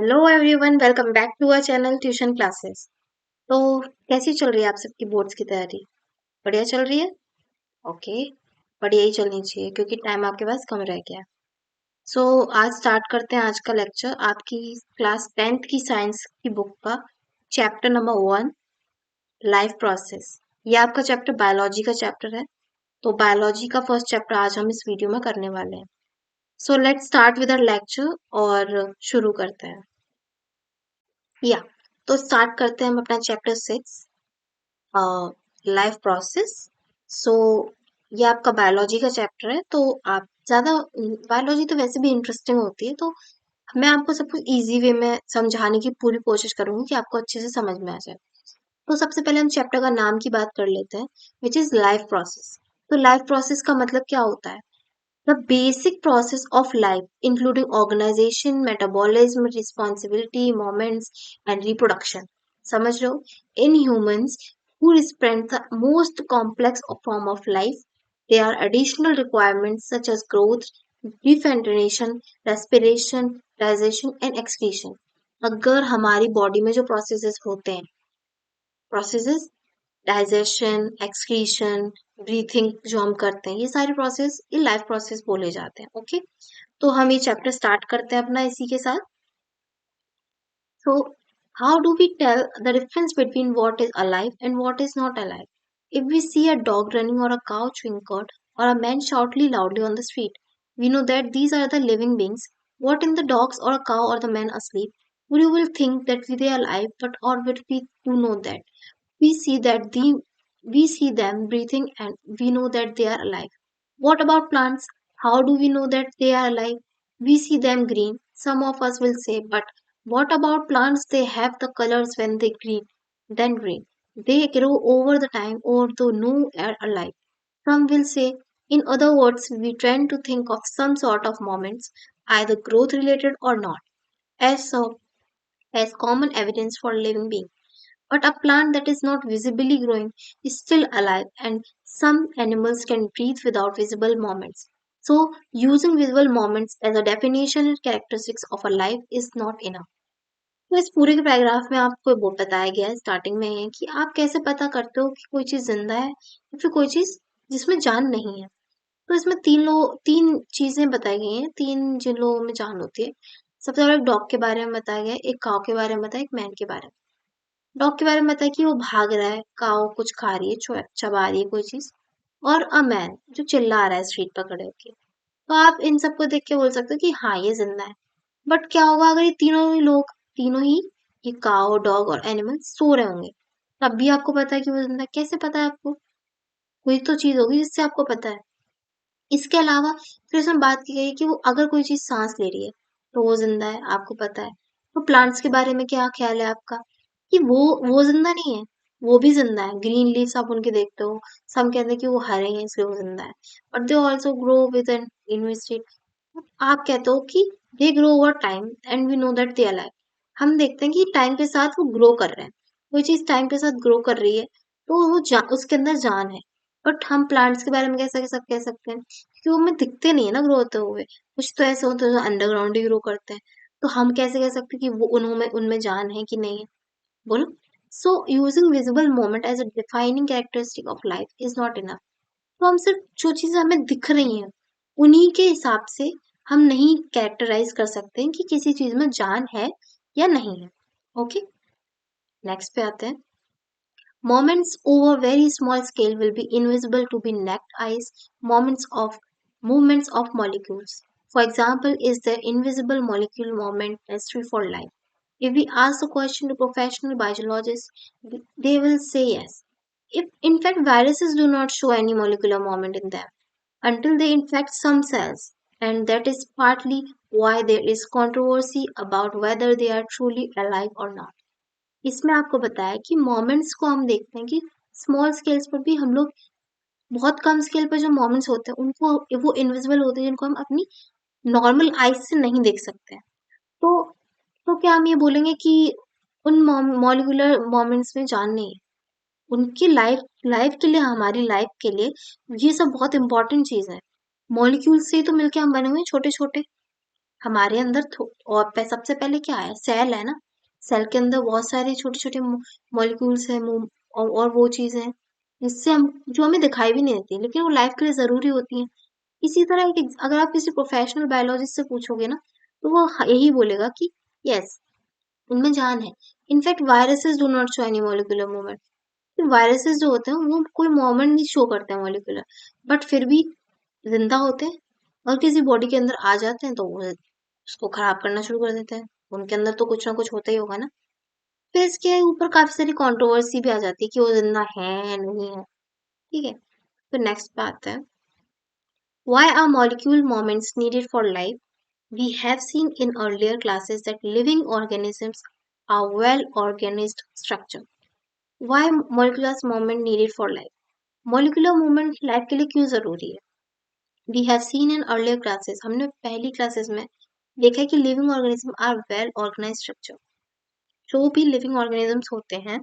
Hello everyone, welcome back to our channel tuition classes. तो कैसी चल रही है आप सबकी बोर्ड्स की तैयारी? बढ़िया चल रही है। ओके, बढ़िया ही चलनी चाहिए क्योंकि टाइम आपके पास कम रह गया। सो आज स्टार्ट करते हैं आज का लेक्चर आपकी क्लास 10th की साइंस की बुक का चैप्टर नंबर 1, लाइफ प्रोसेस। ये आपका चैप्टर बायोलॉजी का चैप्टर है। तो बायोलॉजी का फर्स्ट चैप्टर आज हम इस वीडियो में करने वाले हैं। So let's start with our lecture और शुरू करते हैं। या तो स्टार्ट करते हैं हम अपना चैप्टर 6, लाइफ प्रोसेस। सो ये आपका बायोलॉजी का चैप्टर है। तो आप ज़्यादा बायोलॉजी तो वैसे भी इंटरेस्टिंग होती है, तो मैं आपको सब कुछ इजी वे में समझाने की पूरी कोशिश करूंगी कि आपको अच्छे से समझ में आ जाए। तो सबसे पहले हम चैप्टर का नाम की बात कर लेते हैं, विच इज लाइफ प्रोसेस। तो लाइफ प्रोसेस का मतलब क्या होता है? The basic process of life, including organization, metabolism, responsibility, moments, and reproduction. समझ रहे हो? In humans who represent the most complex form of life, there are additional requirements such as growth, differentiation, respiration, digestion, and excretion. अगर हमारी body में जो processes होते हैं, processes digestion, excretion, breathing जो हम करते हैं, ये सारे प्रोसेस ये लाइफ प्रोसेस बोले जाते हैं। ओके, तो हम ये चैप्टर स्टार्ट करते हैं अपना इसी के साथ। So how do we tell the difference between what is alive and what is not alive? If we see a dog running or a cow chewing cud or a man shouting loudly on the street, we know that these are the living beings. What in the dogs or a cow or the man asleep? We will think that they are alive, but or will we do know that we see that we see them breathing and we know that they are alive. What about plants? How do we know that they are alive? We see them green. Some of us will say, but what about plants? They have the colors when they green, then green. They grow over the time or though no are alive. Some will say, in other words, we tend to think of some sort of moments, either growth related or not, as so as common evidence for living being. But a plant that is not visibly growing is still alive, and some animals can breathe without visible movements. So, using visible movements as a definition and characteristics of a life is not enough. तो इस पूरे के paragraph में आपको वो बताया गया है स्टार्टिंग में है कि आप कैसे पता करते हो कि कोई चीज जिंदा है या फिर कोई चीज जिसमें जान नहीं है। तो इसमें तीन चीजें बताई गई हैं, तीन जिन लोगों में जान होती है। सबसे पहले एक डॉग के बारे में बताया गया है, एक काऊ के बारे में बताया, एक मैन के बारे में। डॉग के बारे में बताया कि वो भाग रहा है, काऊ कुछ खा रही है, चबा रही है कोई चीज, और अ मैन जो चिल्ला रहा है स्ट्रीट पर खड़े होके। तो आप इन सबको देख के बोल सकते हो कि हाँ ये जिंदा है। बट क्या होगा अगर ये तीनों ही लोग, तीनों ही, ये काऊ, डॉग और एनिमल सो रहे होंगे, तब भी आपको पता है कि वो जिंदा है? कैसे पता है आपको? कोई तो चीज होगी जिससे आपको पता है। इसके अलावा फिर इसमें बात की गई कि वो अगर कोई चीज सांस ले रही है तो वो जिंदा है, आपको पता है। तो प्लांट्स के बारे में क्या ख्याल है आपका? कि वो जिंदा नहीं है, वो भी जिंदा है। ग्रीन लीव्स आप उनके देखते हो, सब कहते हैं कि वो हरे हैं इसलिए वो जिंदा है, but they also grow with an invested. आप कहते हो कि they grow over time and we know that they are life. हम देखते हैं कि टाइम के साथ वो ग्रो कर रहे हैं, कोई चीज टाइम के साथ ग्रो कर रही है तो वो उसके अंदर जान है। बट हम प्लांट्स के बारे में कैसे कैसे कह सकते हैं? क्योंकि वो हमें दिखते नहीं है ना ग्रो होते हुए। कुछ तो ऐसे होते हैं जो अंडरग्राउंड ही ग्रो करते हैं। तो हम कैसे कह सकते हैं कि वो उनमें उनमें जान है कि नहीं है? बोलो। So using visible moment as a defining characteristic of life is not enough. तो हम सिर्फ जो चीजें हमें दिख रही हैं उन्हीं के हिसाब से हम नहीं कैरेक्टराइज कर सकते हैं कि किसी चीज में जान है या नहीं है। ओके, नेक्स्ट पे आते हैं। Moments over very small scale will be invisible to be naked eyes. Movements of molecules. For example, is the invisible molecule movement necessary for life? If we ask the question to professional biologists, they will say yes. If in fact viruses do not show any molecular movement in them until they infect some cells, and that is partly why there is controversy about whether they are truly alive or not. इसमें आपको बताया कि moments को हम देखते हैं कि small scales पर भी हम लोग, बहुत कम स्केल पर जो मोमेंट्स होते हैं उनको वो इनविजिबल होते हैं जिनको हम अपनी नॉर्मल आईज से नहीं देख सकते हैं। तो तो क्या हम ये बोलेंगे कि उन मॉलिक्यूलर मोमेंट्स में जान नहीं है? उनकी लाइफ लाइफ के लिए, हमारी लाइफ के लिए ये सब बहुत इंपॉर्टेंट चीज है। मॉलिक्यूल से ही तो मिलके हम बने हुए हैं छोटे छोटे। हमारे अंदर और सबसे पहले क्या है, सेल है ना। सेल के अंदर बहुत सारे छोटे छोटे मॉलिक्यूल्स हैं, और वो चीजें हैं जिससे हम, जो हमें दिखाई भी नहीं देती लेकिन वो लाइफ के लिए जरूरी होती हैं। इसी तरह अगर आप किसी प्रोफेशनल बायोलॉजिस्ट से पूछोगे ना, तो वो यही बोलेगा कि यस, उनमें जान है। In fact viruses do not show any molecular movement. Viruses जो होते हैं वो कोई मूवमेंट नहीं शो करते हैं मॉलिक्यूलर, बट फिर भी जिंदा होते हैं। और किसी बॉडी के अंदर आ जाते हैं तो वो उसको खराब करना शुरू कर देते हैं। उनके अंदर तो कुछ ना कुछ होता ही होगा ना। फिर इसके ऊपर काफी सारी कंट्रोवर्सी भी आ जाती है कि वो जिंदा है या नहीं है। ठीक है, तो नेक्स्ट पे आता है, why are molecule moments needed for life? We have seen in earlier classes that living organisms are well organized structure. Why molecular moment needed for life? Molecular movement life के लिए क्यों जरूरी है? We have seen in earlier classes, हमने पहली classes में देखा है कि living organism are well organise structure. जो भी लिविंग ऑर्गेनिजम्स होते हैं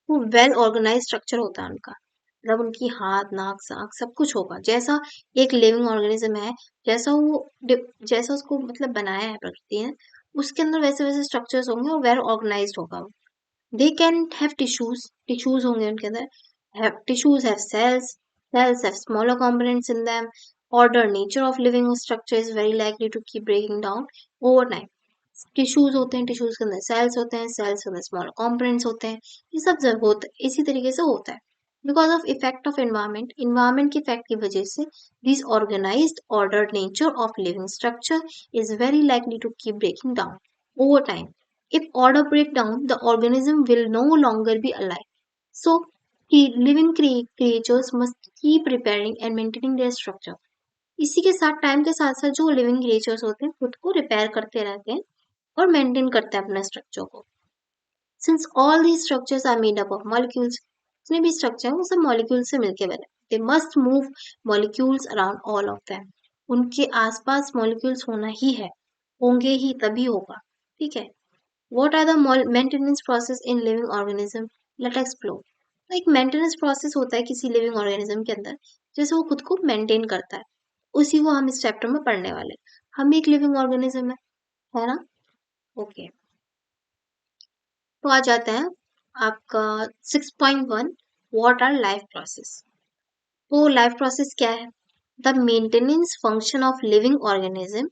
वो वेल ऑर्गेनाइज स्ट्रक्चर होता है उनका। मतलब उनकी हाथ नाक आँख सब कुछ होगा, जैसा एक लिविंग ऑर्गेनिज्म है, जैसा वो जैसा उसको मतलब बनाया है प्रकृति ने, उसके अंदर वैसे वैसे स्ट्रक्चर्स होंगे और वेल ऑर्गेनाइज्ड होगा। दे कैन हैव टिश्यूज होंगे उनके अंदर। Tissues have cells have smaller components in them. Order nature of living structure is very likely to keep breaking down over time. Tissues होते हैं, टिश्यूज के अंदर सेल्स होते हैं, सेल्स के अंदर स्मॉल कॉम्पोनेंट्स होते हैं। ये सब जब होता है इसी तरीके से होता है, because of effect of environment के इफेक्ट की वजह से this organised ordered nature of living structure is very likely to keep breaking down over time. If order break down the organism will no longer be alive, so living creatures must keep repairing and maintaining their structure. इसी के साथ time के साथ साथ जो living creatures होते हैं खुद को रिपेयर करते रहते हैं और मेंटेन करते हैं अपने स्ट्रक्चर को। Since all these structures are made up of molecules, जितने भी स्ट्रक्चर हैं वो सब मॉलिक्यूल से मिलके बने। They must move molecules around all of them, उनके आसपास मॉलिक्यूल्स होना ही है, होंगे ही तभी होगा। ठीक है, what are the maintenance process in living organism? Let explore. तो एक मेंटेनेंस प्रोसेस होता है किसी लिविंग ऑर्गेनिज्म के अंदर, जैसे वो खुद को मेंटेन करता है, उसी को हम इस चैप्टर में पढ़ने वाले हैं। हम एक लिविंग ऑर्गेनिज्म है ना। ओके, तो आ जाते हैं आपका 6.1, व्हाट आर लाइफ प्रोसेस। तो लाइफ प्रोसेस क्या है? The maintenance function of living organism,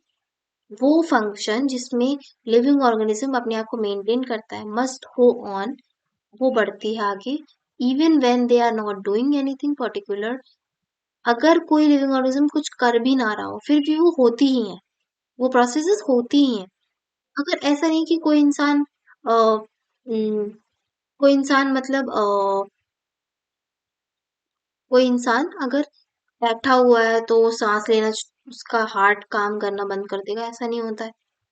वो फंक्शन जिसमें लिविंग ऑर्गेनिज्म अपने आप को मेंटेन करता है, मस्ट गो ऑन, वो बढ़ती है आगे, even when they are not doing anything particular. अगर कोई लिविंग ऑर्गेनिज्म कुछ कर भी ना रहा हो फिर भी वो होती ही है, वो प्रोसेसेस होती ही हैं। अगर ऐसा नहीं कि अ, उम, कोई इंसान मतलब कोई इंसान अगर बैठा हुआ है तो सांस लेना उसका हार्ट काम करना बंद कर देगा, ऐसा नहीं होता है।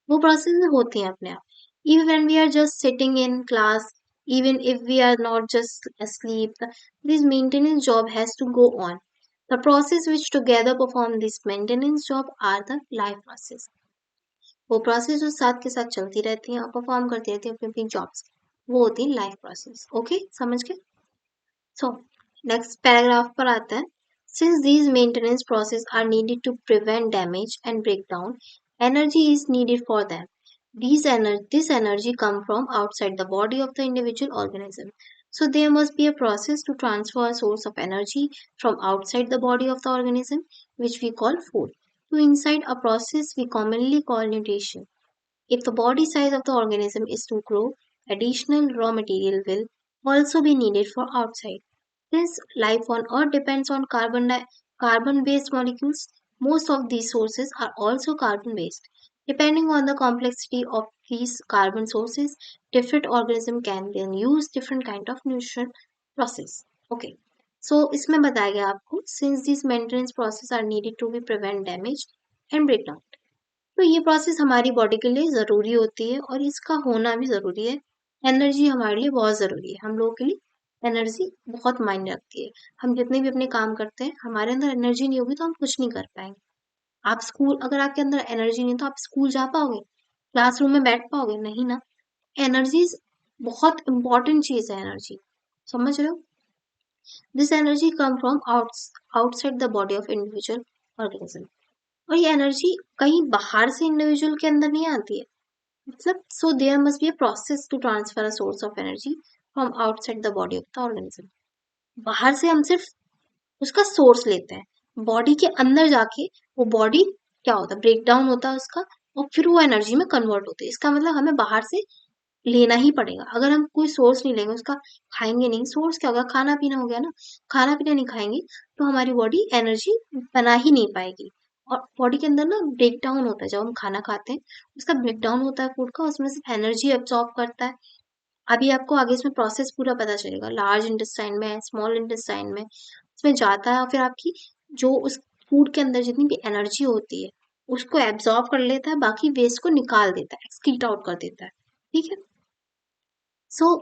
वो प्रोसेस होती हैं अपने आप। Even when we are just sitting in class, even if we are not just asleep, this maintenance job has to go on. The process which together perform this maintenance job are the life process. वो process जो साथ के साथ चलती रहती हैं और perform करती रहती हैं अपनी अपनी जॉब्स, वो होती है लाइफ प्रोसेस। ओके, समझ गए? सो नेक्स्ट पैराग्राफ पर आता है, since these maintenance process are needed to prevent damage and breakdown, energy is needed for them. This energy come from outside the body of the individual organism. So there must be a process to transfer a source of energy from outside the body of the organism, which we call food, to inside a process we commonly call nutrition. If the body size of the organism is to grow, additional raw material will also be needed for outside. Since life on Earth depends on carbon-based molecules, most of these sources are also carbon-based. Depending on the complexity of these carbon sources, different organisms can then use different kind of nutrition process. Okay. So इसमें बताया गया आपको, since these maintenance process are needed to be prevent damage and breakdown. तो ये process हमारी body के लिए ज़रूरी होती है और इसका होना भी ज़रूरी है। एनर्जी हमारे लिए बहुत ज़रूरी है, हम लोगों के लिए एनर्जी बहुत मायने रखती है। हम जितने भी अपने काम करते हैं, हमारे अंदर एनर्जी नहीं होगी तो हम कुछ नहीं कर पाएंगे। अगर आपके अंदर एनर्जी नहीं है तो आप स्कूल जा पाओगे, क्लासरूम में बैठ पाओगे? नहीं ना। एनर्जी बहुत इंपॉर्टेंट चीज़ है एनर्जी, समझ रहे हो? This energy come from outside the body of individual organism. और ये एनर्जी कहीं बाहर से इंडिविजुअल के अंदर नहीं आती है, मतलब so there must be a process to transfer a source of energy from outside the body of the organism. बाहर से हम सिर्फ उसका सोर्स लेते हैं, बॉडी के अंदर जाके वो बॉडी क्या होता है, ब्रेक डाउन होता है उसका, और फिर वो एनर्जी में कन्वर्ट होती है। इसका मतलब हमें बाहर से लेना ही पड़ेगा। अगर हम कोई सोर्स नहीं लेंगे, उसका खाएंगे नहीं, सोर्स क्या होगा, खाना पीना हो गया ना, खाना पीना नहीं खाएंगे तो हमारी बॉडी एनर्जी बना ही नहीं पाएगी। और बॉडी के अंदर ना ब्रेक डाउन होता है, जब हम खाना खाते हैं उसका ब्रेक डाउन होता है फूड का, उसमें से एनर्जी एब्जॉर्ब करता है। अभी आपको आगे इसमें प्रोसेस पूरा पता चलेगा, लार्ज इंटेस्टाइन में, स्मॉल इंटेस्टाइन में, उसमें जाता है और फिर आपकी जो उस फूड के अंदर जितनी भी एनर्जी होती है उसको एब्जॉर्ब कर लेता है, बाकी वेस्ट को निकाल देता है, एक्सक्रीट आउट कर देता है। ठीक है। सो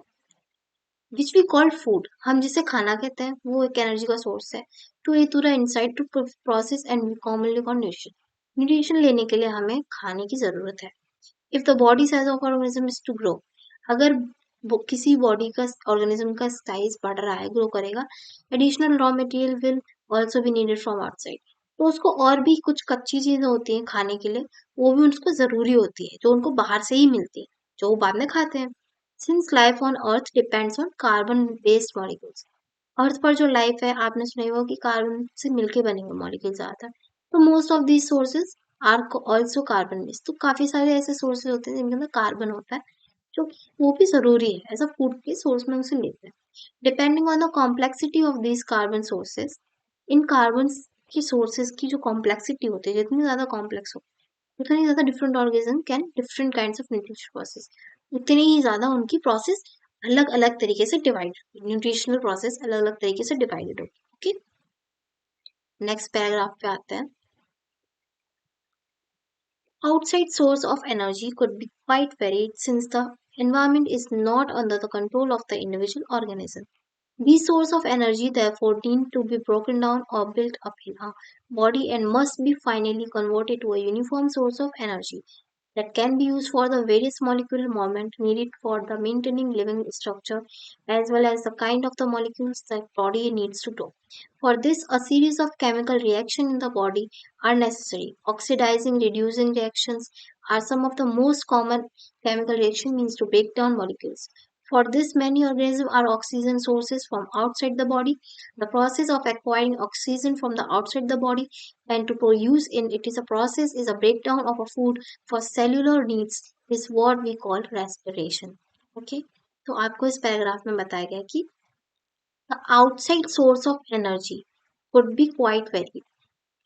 विच वी कॉल्ड फूड, हम जिसे खाना कहते हैं, वो एक एनर्जी का सोर्स है। टू ए पूरा insight to process and commonly called nutrition. Nutrition लेने के लिए हमें खाने की जरूरत है। If the body size of organism is to grow, अगर किसी बॉडी का ऑर्गेनिज्म का साइज बढ़ रहा है, ग्रो करेगा, additional raw material will also be needed from outside. तो उसको और भी कुछ कच्ची चीजें होती हैं खाने के लिए, वो भी उनको जरूरी होती है, जो उनको बाहर से ही मिलती है, जो वो बाद में खाते हैं। Since life on earth depends on carbon based molecules, earth पर जो लाइफ है आपने सुना ही होगा कि कार्बन से मिलके बने हुए मॉलिक्यूल ज्यादातर। तो most of these sources are also carbon based, तो काफी सारे ऐसे सोर्सेज होते हैं जिनके अंदर कार्बन होता है, जो कि वो भी जरूरी है, एज अ फूड के सोर्स में उसे लेते हैं। Depending on the complexity of these carbon sources, in carbon की सोर्सेज की जो कॉम्प्लेक्सिटी होती है, जितनी ज्यादा कॉम्प्लेक्स हो उतनी ज्यादा different organism can different kinds of nutrition process, उतनी ही ज्यादा उनकी प्रोसेस अलग अलग तरीके से डिवाइड, न्यूट्रिशनल प्रोसेस अलग अलग तरीके से डिवाइडेड होगी। ओके, नेक्स्ट पैराग्राफ पे आते हैं। Outside source of energy could be quite varied since the environment is not under the control of the individual organism. These sources of energy therefore need to be broken down or built up in our body and must be finally converted to a uniform source of energy that can be used for the various molecular movement needed for the maintaining living structure as well as the kind of the molecules that body needs to do. For this, a series of chemical reactions in the body are necessary. Oxidizing, reducing reactions are some of the most common chemical reaction means to break down molecules. For this, many organisms are oxygen sources from outside the body. The process of acquiring oxygen from the outside the body and to produce in it is a process is a breakdown of a food for cellular needs is what we call respiration. Okay, तो आपको इस paragraph में बताया गया है कि the outside source of energy could be quite varied.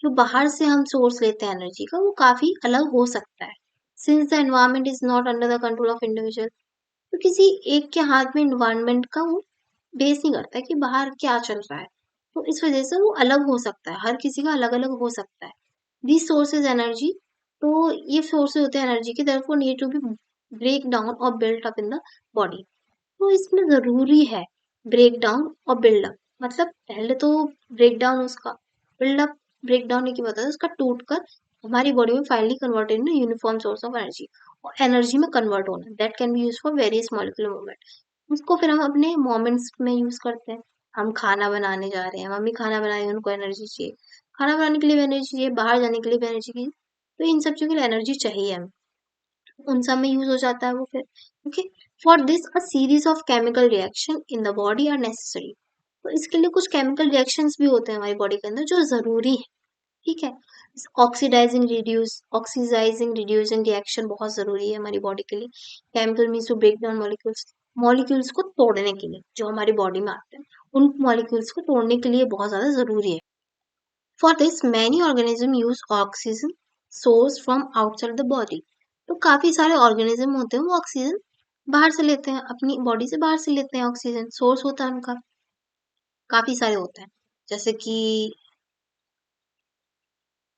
जो बाहर से हम सोर्स लेते हैं एनर्जी का वो काफी अलग हो सकता है। Since the environment is not under the control of individual, तो किसी एक के हाथ में इन्वायरमेंट का वो बेस नहीं करता है कि बाहर क्या चल रहा है, तो इस वजह से वो अलग हो सकता है, हर किसी का अलग अलग हो सकता है। दिस सोर्सेज एनर्जी, तो ये सोर्सेज होते हैं एनर्जी के, therefore need to be break down और built up in the body. तो इसमें जरूरी है ब्रेक डाउन और बिल्डअप, मतलब पहले तो ब्रेक डाउन उसका, बिल्डअप, ब्रेक डाउन की बताया उसका टूट कर हमारी बॉडी में finally converted in uniform source of energy, और एनर्जी में कन्वर्ट होना that can be use for various molecular movement. उसको फिर हम अपने मोमेंट्स में यूज करते हैं। हम खाना बनाने जा रहे हैं, मम्मी खाना बना रही है, उनको एनर्जी चाहिए, खाना बनाने के लिए भी एनर्जी चाहिए, बाहर जाने के लिए भी एनर्जी चाहिए, तो इन सब चीजों के लिए एनर्जी चाहिए हमें, उन सब में यूज हो जाता है वो फिर। Okay, for this a series of chemical reaction in the body are necessary, तो इसके लिए कुछ केमिकल रिएक्शंस भी होते हैं हमारी बॉडी के अंदर जो जरूरी है। ठीक है, ऑक्सीडाइजिंग रिड्यूसिंग रिएक्शन बहुत जरूरी है हमारी बॉडी के लिए। Chemical means to break down molecules, molecules को तोड़ने के लिए जो हमारी बॉडी में आते हैं, उन मॉलिक्यूल्स को तोड़ने के लिए बहुत ज्यादा जरूरी है। For this many organism use oxygen source from outside the body, तो काफी सारे ऑर्गेनिज्म होते हैं वो ऑक्सीजन बाहर से लेते हैं, अपनी बॉडी से बाहर से लेते हैं, ऑक्सीजन सोर्स होता है उनका, काफी सारे होते हैं। जैसे कि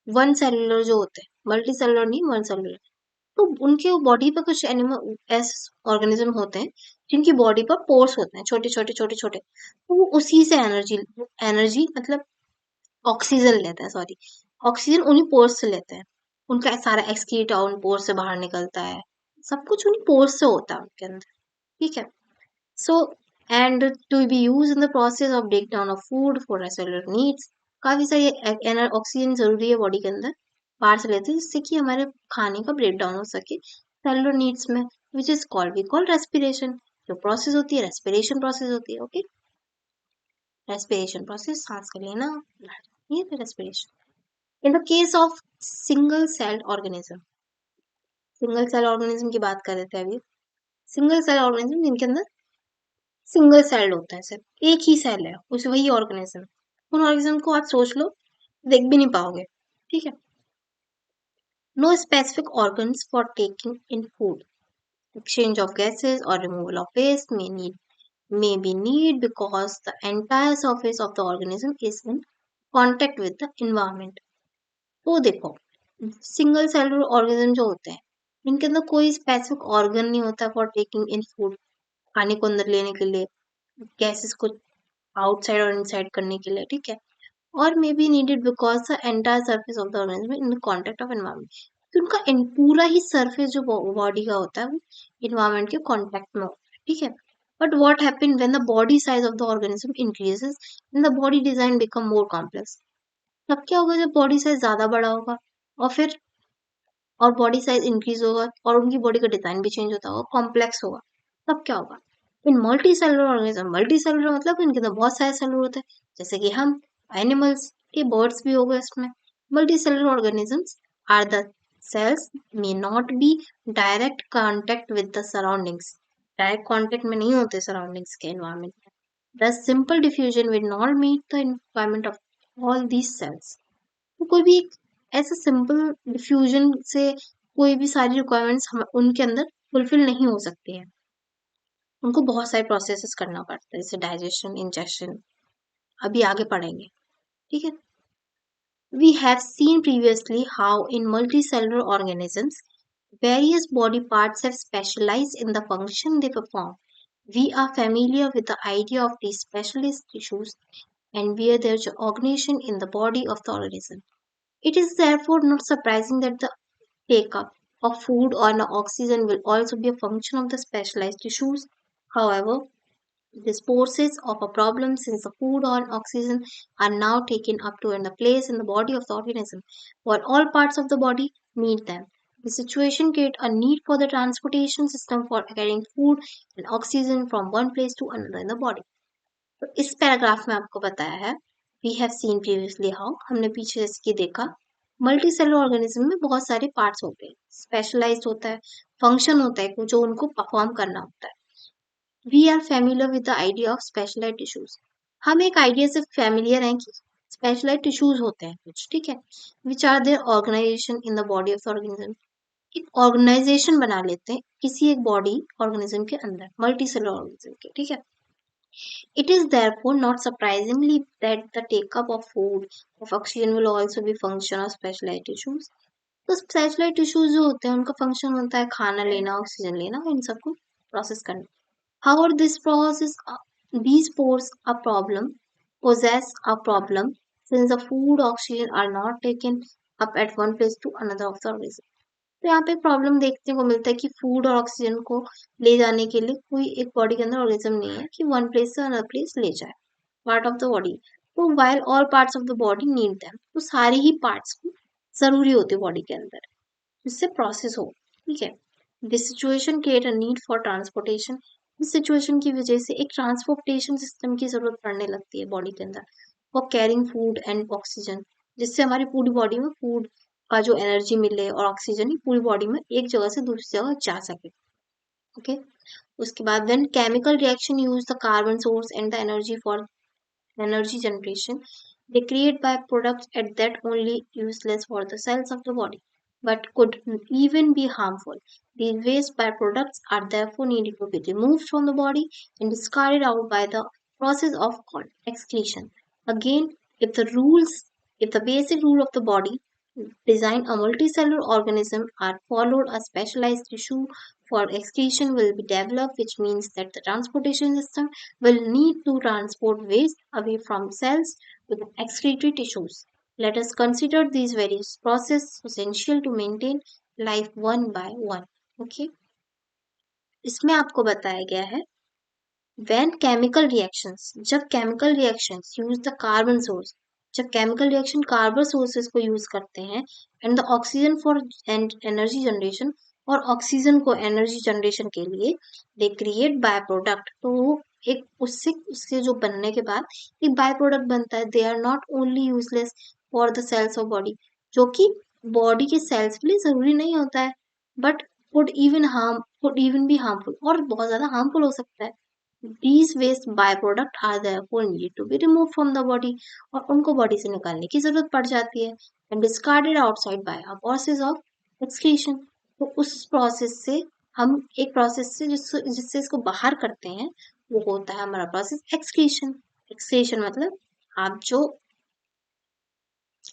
वन सेलुलर जो होते हैं, मल्टी सेलुलर नहीं, वन सेलुलर, तो उनके बॉडी पर कुछ एनिमल ऐसे ऑर्गेनिज्म होते हैं जिनकी बॉडी पर पोर्स होते हैं, छोटे छोटे छोटे छोटे, तो वो उसी से एनर्जी, एनर्जी मतलब ऑक्सीजन लेते हैं, सॉरी, ऑक्सीजन उन्हीं पोर्स से लेते हैं, उनका सारा एक्सक्रीट उन पोर्स से बाहर निकलता है, सब कुछ उन्हीं पोर्स से होता है उनके अंदर। ठीक है, so and to be use in the process of break down of food for cellular needs, काफी सारी ऑक्सीजन जरूरी है बॉडी के अंदर पार्ट्स लेते हैं जिससे कि हमारे खाने का ब्रेक डाउन हो सके सेलुलर नीड्स में, which is called we call respiration. जो प्रोसेस होती है रेस्पिरेशन प्रोसेस होती है। ओके, रेस्पिरेशन प्रोसेस, सांस का लेना, ये respiration. In the case of single celled organism, single cell organism की बात कर रहे थे अभी। सिंगल सेल ऑर्गेनिज्म जिनके अंदर सिंगल सेल्ड होता है, सिर्फ एक ही सेल है उस वही ऑर्गेनिज्म, उन ऑर्गेनिज्म को आप सोच लो, देख भी नहीं पाओगे। ठीक है। No specific organs for taking in food, exchange of gases or removal of waste may be need because the entire surface of the organism is in contact with the environment। तो देखो, सिंगल सेलुलर ऑर्गेनिज्म जो होते हैं इनके अंदर कोई specific organ नहीं होता फॉर टेकिंग इन फूड, खाने को अंदर लेने के लिए, गैसेस को आउटसाइड और इनसाइड करने के लिए। ठीक है। और may be needed because the entire surface of the organism in the contact of environment. तो उनका पूरा ही सरफेस जो बॉडी का होता है वो इन्वायरमेंट के कॉन्टेक्ट में होता है। ठीक है। But what happen when the body size of the organism increases and the body design become more complex. तब क्या होगा जब बॉडी साइज ज्यादा बड़ा होगा और फिर और बॉडी साइज इंक्रीज होगा और उनकी बॉडी का डिजाइन भी चेंज होता होगा, कॉम्प्लेक्स होगा। तब क्या होगा? In multi cellular organism, multi cellular मतलब इनके अंदर बहुत सारे सेलुलर होते हैं, जैसे कि हम, एनिमल्स के, बर्ड्स भी हो गए इसमें। Multi cellular organisms are the cells may not be direct contact with the surroundings, direct contact में नहीं होते सराउंडिंग्स के एनवायरनमेंट में। Thus simple diffusion will not meet the requirement of all these cells। तो कोई भी एक ऐसा सिंपल डिफ्यूजन से कोई भी सारी रिक्वायरमेंट्स हम उनके अंदर फुलफिल नहीं हो सकती है, उनको बहुत सारे प्रोसेसेस करना पड़ता है, जैसे डाइजेशन, इंजेक्शन, अभी आगे पढ़ेंगे। ठीक है। We have seen previously how in multicellular organisms various body parts have specialized in the function they perform. We are familiar with the idea of these specialist tissues and where their organization in the body of the organism. It is therefore not surprising that the take-up of food or oxygen will also be a function of the specialized tissues. However, this poses of a problem since the food or oxygen are now taken up to a place in the body of the organism, while all parts of the body need them. The situation creates a need for the transportation system for carrying food and oxygen from one place to another in the body. तो इस paragraph में आपको बताया है, we have seen previously how, हमने पीछे जैसे कि देखा, मल्टी सेलुलर ऑर्गेनिज्म में बहुत सारे पार्ट्स होते हैं, स्पेशलाइज्ड होता है, फंक्शन होता है जो उनको परफॉर्म करना होता है। We are familiar with the idea of specialised tissues, हम एक आइडिया से फेमिलियर हैं कि स्पेशलाइज्ड टिश्यूज होते हैं कुछ। ठीक है। Which are there organisation in the body of the organism, एक ऑर्गेनाइजेशन बना लेते हैं किसी एक बॉडी ऑर्गेनिज्म के अंदर, मल्टी सेलुलर ऑर्गेनिज्म के। ठीक है। It is therefore not surprisingly that the take-up of food, of oxygen will also be function of specialized tissues। तो स्पेशलाइज्ड टिश्यूज जो होते हैं उनका फंक्शन होता है खाना लेना, ऑक्सीजन लेना, इन सबको प्रोसेस करना। However, these pose a problem, possess a problem, since the food, oxygen are not taken up at one place to another of the organism। तो यहाँ पे प्रॉब्लम देखने को मिलता है कि फूड और ऑक्सीजन को ले जाने के लिए कोई एक बॉडी के अंदर ऑर्गेनिज्म नहीं है कि वन प्लेस से अनदर प्लेस ले जाए, पार्ट ऑफ द बॉडी। तो while all parts of the body need them, तो सारे ही पार्ट्स को जरूरी होते हैं बॉडी के अंदर जिससे प्रोसेस हो। ठीक है। This situation create a need for transportation, इस सिचुएशन की वजह से एक ट्रांसपोर्टेशन सिस्टम की जरूरत पड़ने लगती है बॉडी के अंदर for carrying food and oxygen, जिससे हमारी पूरी बॉडी में फूड का जो एनर्जी मिले और ऑक्सीजन ही पूरी बॉडी में एक जगह से दूसरी जगह जा सके। ओके। उसके बाद when chemical reaction use the carbon source and the energy for energy generation, they create byproducts at that only useless for the cells of the body, but could even be harmful. These waste byproducts are therefore needed to be removed from the body and discarded out by the process of called excretion. Again, if the rules, if the basic rule of the body design a multicellular organism are followed, a specialized tissue for excretion will be developed, which means that the transportation system will need to transport waste away from cells to the excretory tissues. Let us consider these various processes essential to maintain life one by one. Okay? इसमें आपको बताया गया है when chemical reactions, जब chemical reactions use the carbon source, जब chemical reaction carbon sources को use करते हैं and the oxygen for energy generation, और ऑक्सीजन को एनर्जी जनरेशन के लिए दे क्रिएट बाय प्रोडक्ट, तो वो एक उससे उसके जो बनने के बाद एक बाय प्रोडक्ट बनता है। They are not only useless for the cells of body, जो कि बॉडी के सेल्स के लिए जरूरी नहीं होता है, but could even be harmful, और बहुत ज्यादा हार्मफुल हो सकता है। These waste byproduct are therefore needed to be removed from the body, और उनको बॉडी से निकालने की जरूरत पड़ जाती है, and discarded outside by a process of excretion। तो उस प्रोसेस से हम एक प्रोसेस से जिससे इसको बाहर करते हैं, वो होता है हमारा प्रोसेस एक्सक्रीशन। एक्सक्रीशन मतलब आप जो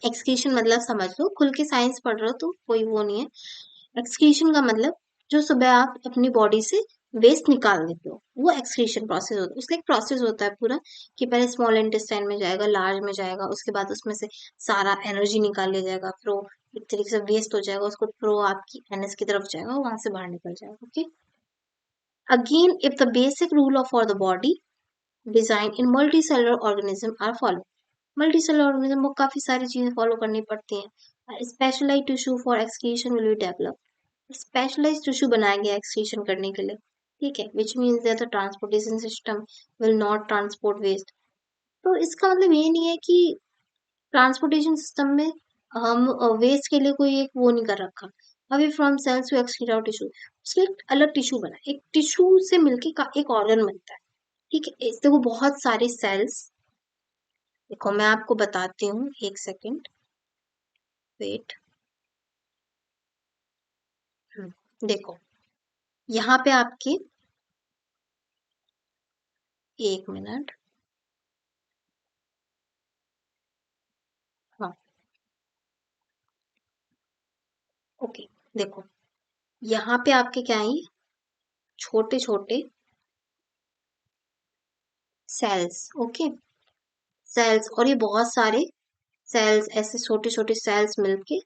एक्सक्रीशन मतलब समझ लो, खुल के साइंस पढ़ रहे हो तो कोई वो नहीं है। एक्सक्रीशन का मतलब जो सुबह आप अपनी बॉडी से वेस्ट निकाल देते हो, वो एक्सक्रीशन प्रोसेस होता है। उसका एक प्रोसेस होता है पूरा, कि पहले स्मॉल इंटेस्टाइन में जाएगा, लार्ज में जाएगा, उसके बाद उसमें से सारा एनर्जी निकाल लिया जाएगा, फिर वो एक तरीके से वेस्ट हो जाएगा, उसको फिर वो आपकी एनएस की तरफ जाएगा, वहां से बाहर निकल जाएगा। Okay, again if the basic rule of for the body design in multi cellular organism are follow, multi cellular organism को काफी सारी चीजें फॉलो करनी पड़ती हैं। Specialised tissue for excretion will be develop, specialised tissue बनाया गया एक्सक्रीशन करने के लिए, ठीक है, which means that the transportation system will not transport waste. तो इसका मतलब ये नहीं है कि ट्रांसपोर्टेशन सिस्टम में हम वेस्ट के लिए कोई एक वो नहीं कर रखा। अभी from cells to excrete out tissue, उसके लिए एक अलग टिश्यू बना, एक टिश्यू से मिलके का एक ऑर्गन बनता है, ठीक है। इससे वो बहुत सारे सेल्स, देखो मैं आपको बताती हूँ, एक सेकेंड वेट। देखो यहाँ पे आपके, एक मिनट, हाँ ओके, देखो यहाँ पे आपके क्या है, छोटे छोटे सेल्स, ओके, सेल्स, और ये बहुत सारे सेल्स, ऐसे छोटे छोटे सेल्स मिलके,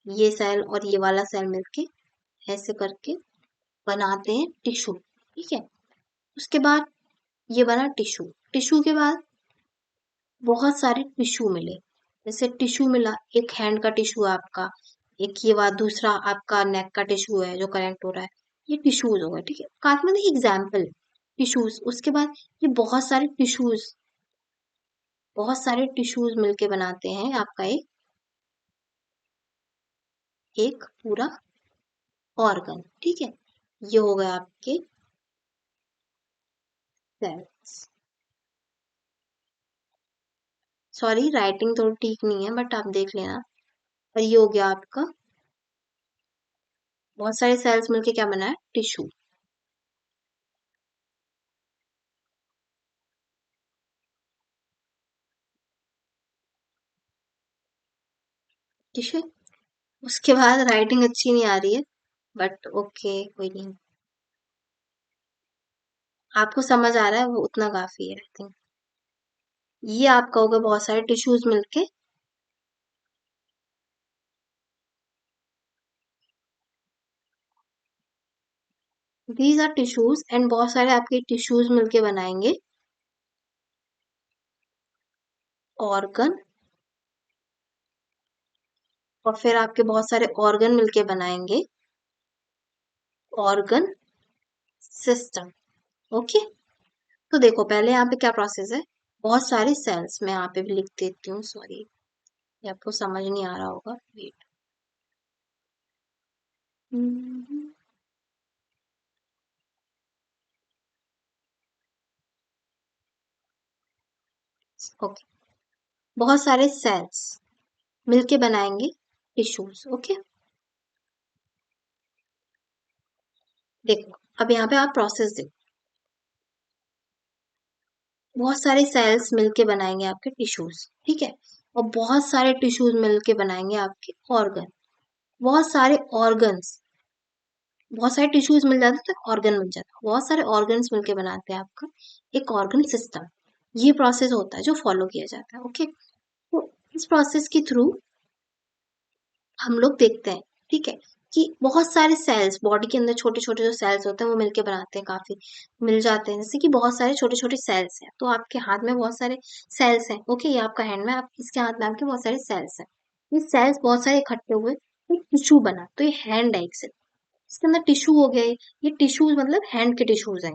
ये सेल और ये वाला सेल मिलके ऐसे करके बनाते हैं टिश्यू, ठीक है। उसके बाद ये बना टिश्यू, टिश्यू के बाद बहुत सारे टिश्यू मिले, जैसे टिश्यू मिला, एक हैंड का टिश्यू है आपका, एक ये बात, दूसरा आपका नेक का टिश्यू है जो कनेक्ट हो रहा है, ये टिश्यूज हो गए, ठीक है। काफी मतलब एग्जाम्पल टिश्यूज। उसके बाद ये बहुत सारे टिश्यूज, बहुत सारे टिश्यूज मिलके बनाते हैं आपका एक पूरा ऑर्गन, ठीक है। ये हो गए आपके सेल्स। सॉरी राइटिंग थोड़ी ठीक नहीं है, बट आप देख लेना। और ये हो गया आपका, बहुत सारे सेल्स मिलके क्या बना है, टिश्यू। टिश्यू, उसके बाद राइटिंग अच्छी नहीं आ रही है, बट ओके कोई नहीं, आपको समझ आ रहा है वो उतना काफी है आई थिंक। ये आपका होगा बहुत सारे टिश्यूज मिलके, दीज आर टिश्यूज, एंड बहुत सारे आपके टिश्यूज मिलके बनाएंगे ऑर्गन, और फिर आपके बहुत सारे ऑर्गन मिलके बनाएंगे ऑर्गन सिस्टम, ओके। तो देखो पहले यहाँ पे क्या प्रोसेस है, बहुत सारे सेल्स, मैं यहाँ पे भी लिख देती हूँ, सॉरी ये आपको समझ नहीं आ रहा होगा, वेट। ओके, बहुत सारे सेल्स मिलके बनाएंगे टिश्यूज, ओके। देखो अब यहाँ पे आप प्रोसेस देखो, बहुत सारे सेल्स मिलके बनाएंगे आपके टिश्यूज, ठीक है, और बहुत सारे टिश्यूज मिलके बनाएंगे आपके ऑर्गन, बहुत सारे ऑर्गन्स, बहुत सारे टिश्यूज मिल जाते हैं तो ऑर्गन बन जाता है, बहुत सारे ऑर्गन्स मिलके बनाते हैं आपका एक ऑर्गन सिस्टम। ये प्रोसेस होता है जो फॉलो किया जाता है, ओके। तो इस प्रोसेस के थ्रू हम लोग देखते हैं, ठीक है, कि बहुत सारे सेल्स बॉडी के अंदर, छोटे छोटे जो सेल्स होते हैं वो मिलके बनाते हैं, काफी मिल जाते हैं, जैसे कि बहुत सारे छोटे छोटे सेल्स हैं। तो आपके हाथ में बहुत सारे सेल्स हैं, ओके, ये आपका हैंड में, आप इसके हाथ में आपके बहुत सारे सेल्स हैं। ये सेल्स बहुत सारे इकट्ठे हुए एक टिश्यू बना, तो ये हैंड है एक से, इसके अंदर टिश्यू हो गए। ये टिश्यूज मतलब हैंड के टिश्यूज हैं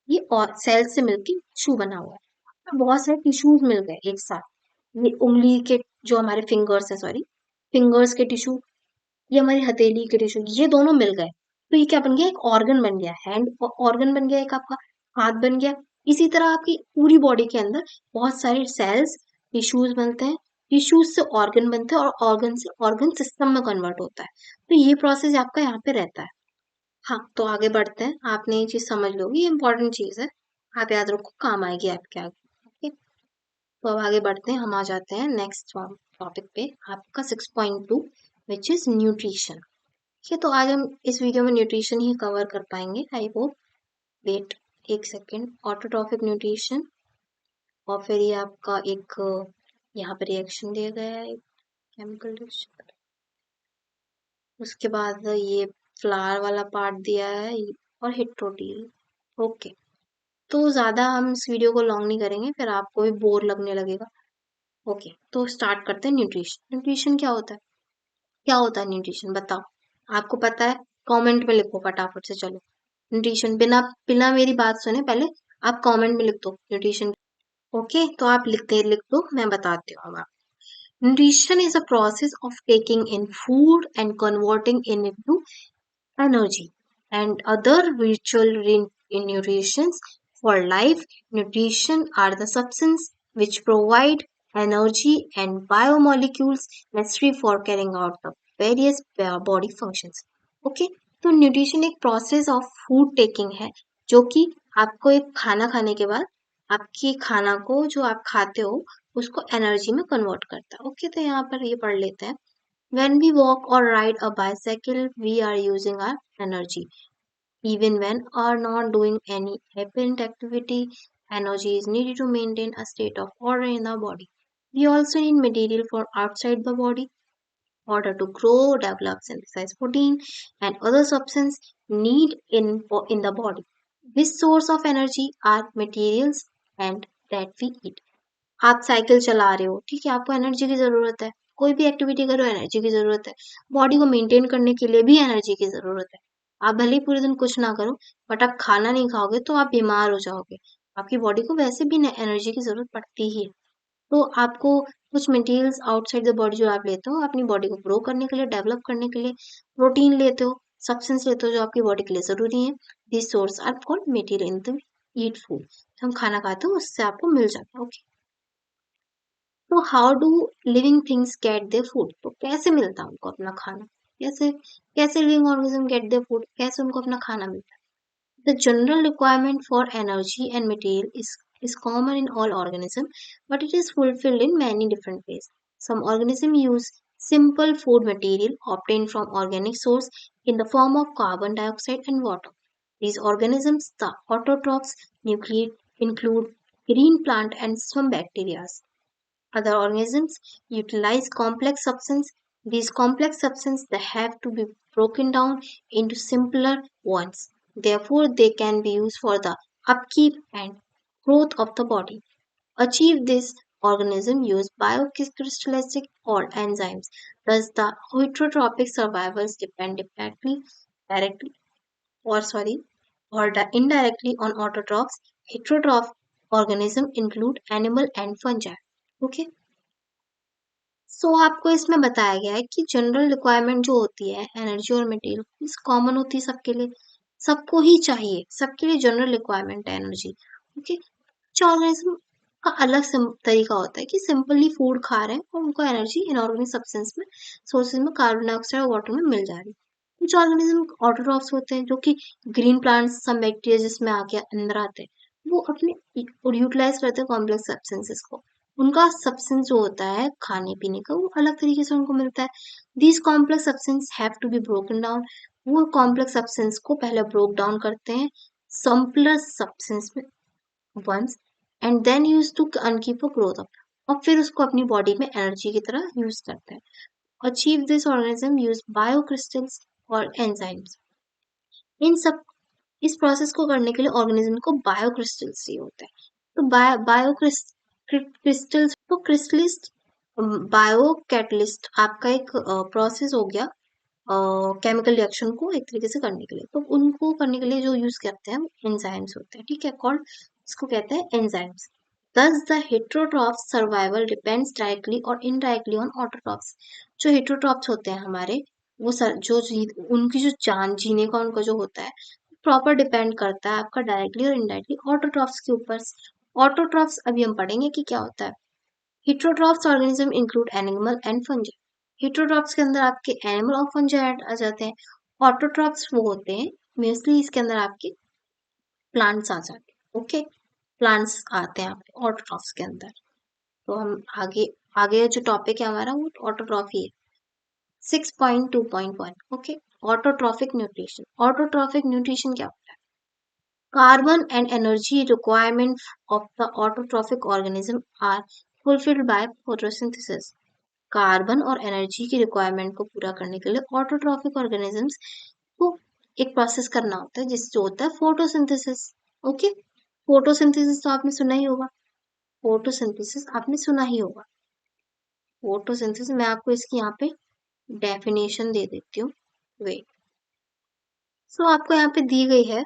ये, और सेल से मिलके टिश्यू बना हुआ है। तो बहुत सारे टिश्यूज मिल गए एक साथ, ये उंगली के, जो हमारे फिंगर्स है, सॉरी, फिंगर्स के टिश्यू, ये हमारी हथेली के टिश्यू, ये दोनों मिल गए, तो ये क्या बन गया, एक ऑर्गन बन गया, हैंड ऑर्गन बन गया, एक आपका हाथ बन गया। इसी तरह आपकी पूरी बॉडी के अंदर बहुत सारे सेल्स, टिश्यूज बनते हैं, टिश्यूज से ऑर्गन बनते हैं, और ऑर्गन से ऑर्गन सिस्टम में कन्वर्ट होता है। तो ये प्रोसेस आपका यहाँ पे रहता है। हाँ, तो आगे बढ़ते हैं, आपने ये चीज समझ लोगी, ये इंपॉर्टेंट चीज है, आप याद रखो, काम आएगी आपके आगे। ओके, तो अब आगे बढ़ते हैं, हम आ जाते हैं नेक्स्ट टॉपिक पे, आपका 6.2, विच इज न्यूट्रिशन। ठीक है, तो आज हम इस वीडियो में न्यूट्रिशन ही कवर कर पाएंगे, आई होप। वेट एक सेकेंड, ऑटोट्रॉफिक न्यूट्रिशन, और फिर ये आपका एक यहाँ पे रिएक्शन दिया गया है, केमिकल रिएक्शन, उसके बाद ये फ्लावर वाला पार्ट दिया है, और हेट्रोटील। ओके, तो ज्यादा हम इस वीडियो को लॉन्ग नहीं करेंगे, फिर आपको भी बोर लगने लगेगा। ओके, तो स्टार्ट करते हैं। न्यूट्रिशन, न्यूट्रिशन क्या होता है, क्या होता है न्यूट्रिशन, बताओ, आपको पता है? कमेंट में लिखो फटाफट से, चलो। न्यूट्रिशन, बिना बिना मेरी बात सुने पहले आप कमेंट में लिख दो न्यूट्रिशन। ओके, तो आप लिख दो, मैं बताती हूँ अब आप। Nutrition is a process of taking in food and converting it into energy and other virtual nutritions for life. Nutrition are the substances which provide energy and biomolecules necessary for carrying out the various body functions. Okay, तो nutrition एक process of food taking है, जो कि आपको एक खाना खाने के बाद आपकी खाना को जो आप खाते हो उसको एनर्जी में कन्वर्ट करता है। ओके, तो यहाँ पर ये पढ़ लेते हैं। When we walk or ride a bicycle, we are using our energy. Even when are not doing any apparent activity, energy is needed to maintain a state of order in the body. We also need material for outside the body order to grow, develop, synthesize protein and other substance need in the body. This source of energy are materials and that we eat. आप cycle चला रहे हो, ठीक है, आपको energy की जरूरत है, कोई भी एक्टिविटी करो एनर्जी की जरूरत है, बॉडी को मेंटेन करने के लिए भी एनर्जी की जरूरत है। आप भले ही पूरे दिन कुछ ना करो, बट आप खाना नहीं खाओगे तो आप बीमार हो जाओगे, आपकी बॉडी को वैसे भी एनर्जी की जरूरत पड़ती ही है। तो आपको कुछ मटेरियल्स आउटसाइड द बॉडी जो आप लेते हो अपनी बॉडी को ग्रो करने के लिए, डेवलप करने के लिए, प्रोटीन लेते हो, सब्सटेंस लेते हो जो आपकी बॉडी के लिए जरूरी है। This source are called material in the eat food, हम खाना खाते हो उससे आपको मिल जाता है। ओके, तो how do living things get their food, तो कैसे मिलता है उनको अपना खाना, कैसे कैसे living organism gate their food, कैसे उनको अपना खाना मिलता है। The general requirement for energy and material is common in all organisms, but it is fulfilled in many different ways. Some organisms use simple food material obtained from organic source in the form of carbon dioxide and water. These organisms, the autotrophs, nucleate, include green plant and some bacteria. Other organisms utilize complex substances. These complex substances they have to be broken down into simpler ones. Therefore, they can be used for the upkeep and growth of the body. Achieve this, organisms use biocrystallistic or enzymes. Thus, the heterotrophic survivals depend directly, or sorry, or indirectly on autotrophs. Heterotroph organisms include animal and fungi. Okay. आपको इसमें बताया गया है कि general requirement जो होती है energy और मटेरियल कॉमन होती है सबके लिए, सबको ही चाहिए, सबके लिए जनरल रिक्वायरमेंट है एनर्जी। ओके, कुछ ऑर्गेनिज्म का अलग तरीका होता है कि सिंपली फूड खा रहे हैं और उनको एनर्जी इनऑर्गेनिक सब्सटेंस में, सोर्सेज में कार्बन डाइऑक्साइड और वाटर में मिल जा रही है। कुछ ऑर्गेनिज्म ऑटोट्रॉफ्स होते हैं जो कि ग्रीन प्लांट्स, सम बैक्टीरिया जिसमें आके अंदर आते हैं, वो अपने यूटिलाइज करते हैं कॉम्प्लेक्स सब्सटेंसेस को, उनका सब्सटेंस जो होता है खाने पीने का वो अलग तरीके से उनको मिलता है। These complex substance have to be broken down, वो कॉम्प्लेक्स सब्सटेंस को पहले ब्रोक डाउन करते हैं सिंपलर सब्सटेंस में once and then use to upkeep growth up, और फिर उसको अपनी बॉडी में एनर्जी की तरह यूज करते हैं। अचीव दिस ऑर्गेनिज्म यूज बायोक्रिस्टल्स और एंजाइम्स। इन सब इस प्रोसेस को करने के लिए ऑर्गेनिज्म को बायोक्रिस्टल्स चाहिए होता है। तो क्रिस्टल्स, तो क्रिस्टलिस्ट बायो कैटलिस्ट आपका एक प्रोसेस हो गया केमिकल रिएक्शन को एक तरीके से करने के लिए। तो उनको करने के लिए जो यूज करते हैं एंजाइम्स होते हैं, ठीक है, कॉल्ड, इसको कहते हैं enzymes. Thus the heterotroph's survival depends directly or indirectly on autotrophs। जो heterotrophs होते हैं हमारे, वो उनकी जो जान जीने का उनका जो होता है प्रॉपर डिपेंड करता है आपका डायरेक्टली और इनडायरेक्टली ऑटोट्रॉफ्स के ऊपर। ऑटोट्रॉफ्स अभी हम पढ़ेंगे कि क्या होता है। Heterotrophs organism include animal and fungi. Heterotrophs के अंदर आपके एनिमल और फंजी आ जाते हैं। ऑटोट्रॉफ्स वो होते हैं मोस्टली इसके अंदर आपके प्लांट्स आ जाते हैं। ओके, प्लांट्स आते हैं आपके ऑटोट्रॉफ्स के अंदर। तो हम आगे आगे जो टॉपिक है हमारा वो ऑटोट्रॉफी है। 6.2.1 okay, autotrophic nutrition. Autotrophic nutrition क्या होता है? Carbon and energy requirements of the autotrophic organism are fulfilled by photosynthesis। Carbon और एनर्जी की रिक्वायरमेंट को पूरा करने के लिए ऑटोट्रॉफिक ऑर्गेनिजम्स को एक प्रोसेस करना होता है जिससे होता है फोटोसिंथेसिस। ओके, फोटोसिंथेसिस तो आपने सुना ही होगा। फोटोसिंथेसिस आपने सुना ही होगा। फोटोसिंथेसिस मैं आपको इसकी यहाँ पे डेफिनेशन दे देती हूँ। वेट, सो आपको यहाँ पे दी गई है।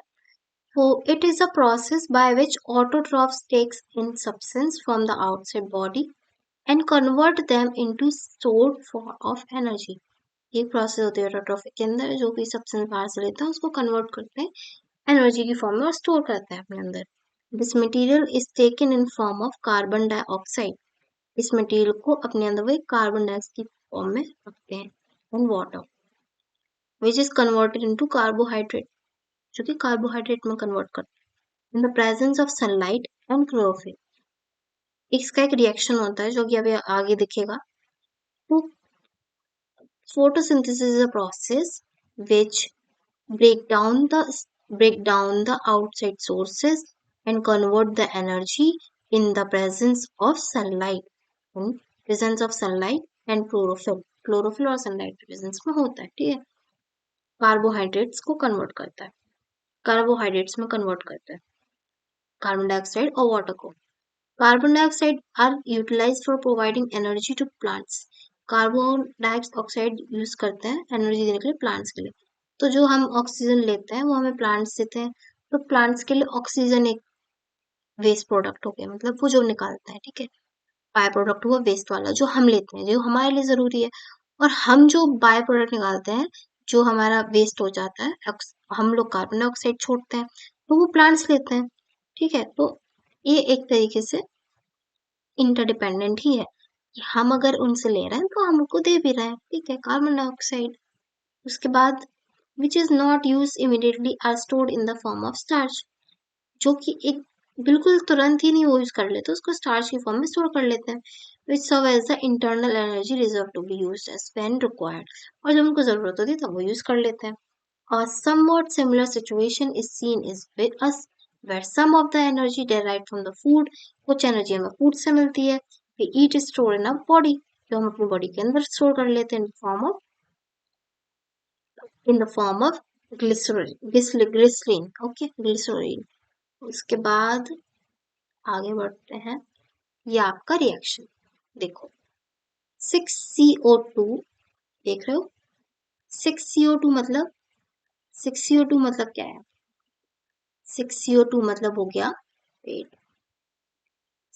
So it is a process by which autotrophs takes in substance from the outside body and convert them into stored form of energy। ये प्रोसेस होती है ऑटोट्रॉफिक के अंदर, जो भी सब्सटेंस बाहर से लेता है उसको कन्वर्ट करते हैं एनर्जी की फॉर्म में और स्टोर करते हैं अपने अंदर। This material is taken in form of carbon dioxide. इस मटेरियल को अपने अंदर वो कार्बन डाइऑक्साइड की फॉर्म में रखते हैं and water which is converted into carbohydrate, जो कि कार्बोहाइड्रेट में कन्वर्ट करते हैं in the presence of sunlight and chlorophyll. इसका एक रिएक्शन होता है जो कि अभी आगे दिखेगा। तो photosynthesis is a process which break down the break down the outside sources and convert the energy in the presence of sunlight, in presence of sunlight and chlorophyll। chlorophyll और sunlight presence में होता है, ठीक है। Carbohydrates को convert करता है, carbohydrates में कन्वर्ट करता है कार्बन डाइऑक्साइड और वाटर को। Carbon dioxide are utilised for providing energy to plants. Carbon dioxide use करते हैं एनर्जी देने के लिए प्लांट्स के लिए। तो जो हम ऑक्सीजन लेते हैं वो हमें प्लांट्स देते हैं। तो प्लांट्स के लिए ऑक्सीजन एक वेस्ट प्रोडक्ट हो गया, मतलब वो जो निकालता है, ठीक है, बाय प्रोडक्ट हुआ वेस्ट वाला जो हम लेते हैं, जो हमारे लिए जरूरी है। और हम जो बाय प्रोडक्ट निकालते हैं, जो हमारा वेस्ट हो जाता है, हम लोग कार्बन डाइऑक्साइड छोड़ते हैं, तो वो प्लांट्स लेते हैं, ठीक है। तो ये एक तरीके से इंटरडिपेंडेंट ही है कि हम अगर उनसे ले रहे हैं तो हम उनको दे भी रहे हैं, ठीक है, कार्बन डाइऑक्साइड। उसके बाद which is not use immediately are stored in the form of starch, जो कि एक बिल्कुल तुरंत ही नहीं वो यूज कर लेते, उसको स्टार्च की फॉर्म में स्टोर कर लेते हैं। Which serve as the internal energy reserve to be used as when required, और जब उनको जरूरत होती है तब वो यूज कर लेते हैं। A somewhat similar situation is seen is with us, where some of the energy derived from the food, कुछ एनर्जी हमें फूड से मिलती है, we eat is stored in our body, जो हम अपनी बॉडी के अंदर स्टोर कर लेते हैं in the form of glycerine, okay, glycerine. उसके बाद आगे बढ़ते हैं, ये आपका रिएक्शन देखो, 6CO2 देख रहे हो, 6CO2 मतलब 6CO2 मतलब क्या है? 6CO2 मतलब हो गया, वेट,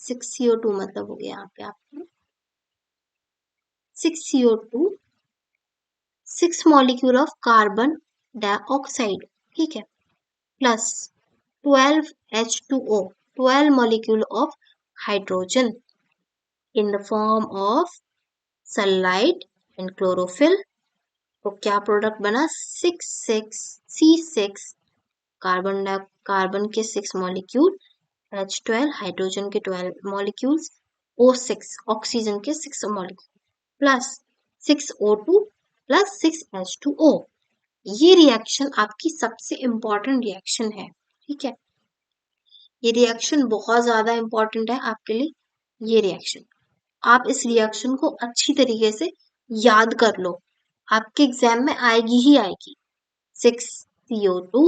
6CO2 मतलब हो गया यहाँ पे आपका 6CO2, 6 molecule of carbon dioxide, ठीक है, plus 12H2O, 12 molecule of hydrogen in the form of sunlight and chlorophyll. तो क्या प्रोडक्ट बना? 6 कार्बन के 6 मॉलिक्यूल, H12 हाइड्रोजन के 12 मॉलिक्यूल्स, O6 ऑक्सीजन के 6 molecule plus 6O2 plus 6H2O। ये रिएक्शन आपकी सबसे इंपॉर्टेंट रिएक्शन है, ठीक है, ये रिएक्शन बहुत ज्यादा इंपॉर्टेंट है आपके लिए। ये रिएक्शन आप इस रिएक्शन को अच्छी तरीके से याद कर लो, आपके एग्जाम में आएगी ही आएगी। 6CO2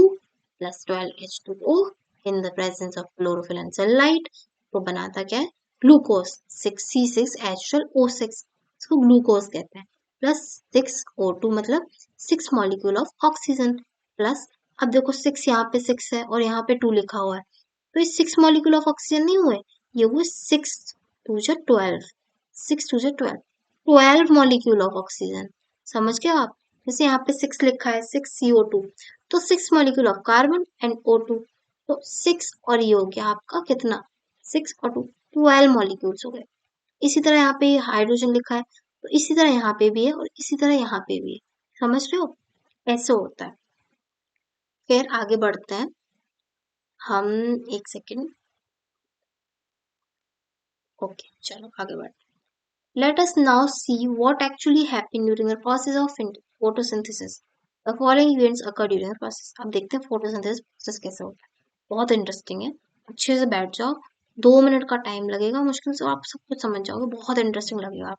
plus 12H2O in the presence of chlorophyll and sunlight, तो बनाता क्या है, ग्लूकोज 6C6H12O6, इसको ग्लूकोज कहते हैं, प्लस 6O2 मतलब 6 मॉलिक्यूल ऑफ ऑक्सीजन, प्लस अब देखो 6 यहाँ पे 6 है और यहाँ पे 2 लिखा हुआ है, तो ये 6 मॉलिक्यूल ऑफ ऑक्सीजन नहीं हुए, ये हुए 6 2 जा 12, 6 2 जा 12 मॉलिक्यूल ऑफ ऑक्सीजन, समझ गए आप। जैसे यहाँ पे 6 लिखा है 6CO2, तो 6 molecule of carbon and O2, तो 6 और ये हो गया आपका कितना, 6 और 2 12 मॉलिक्यूल्स हो गए। इसी तरह यहाँ पे हाइड्रोजन लिखा है, तो इसी तरह यहाँ पे भी है और इसी तरह यहाँ पे भी है, समझ रहे हो, ऐसे होता है। फिर आगे बढ़ते हैं हम, एक सेकेंड, ओके चलो आगे बढ़ते हैं। Let us now see what actually happened during the process of photosynthesis. The following events occur during the process. अब देखते हैं photosynthesis process कैसे होता है, बहुत इंटरेस्टिंग है, अच्छे से बैठ जाओ, 2 मिनट का टाइम लगेगा मुश्किल से, आप सब कुछ समझ जाओगे, बहुत इंटरेस्टिंग लगेगा आप।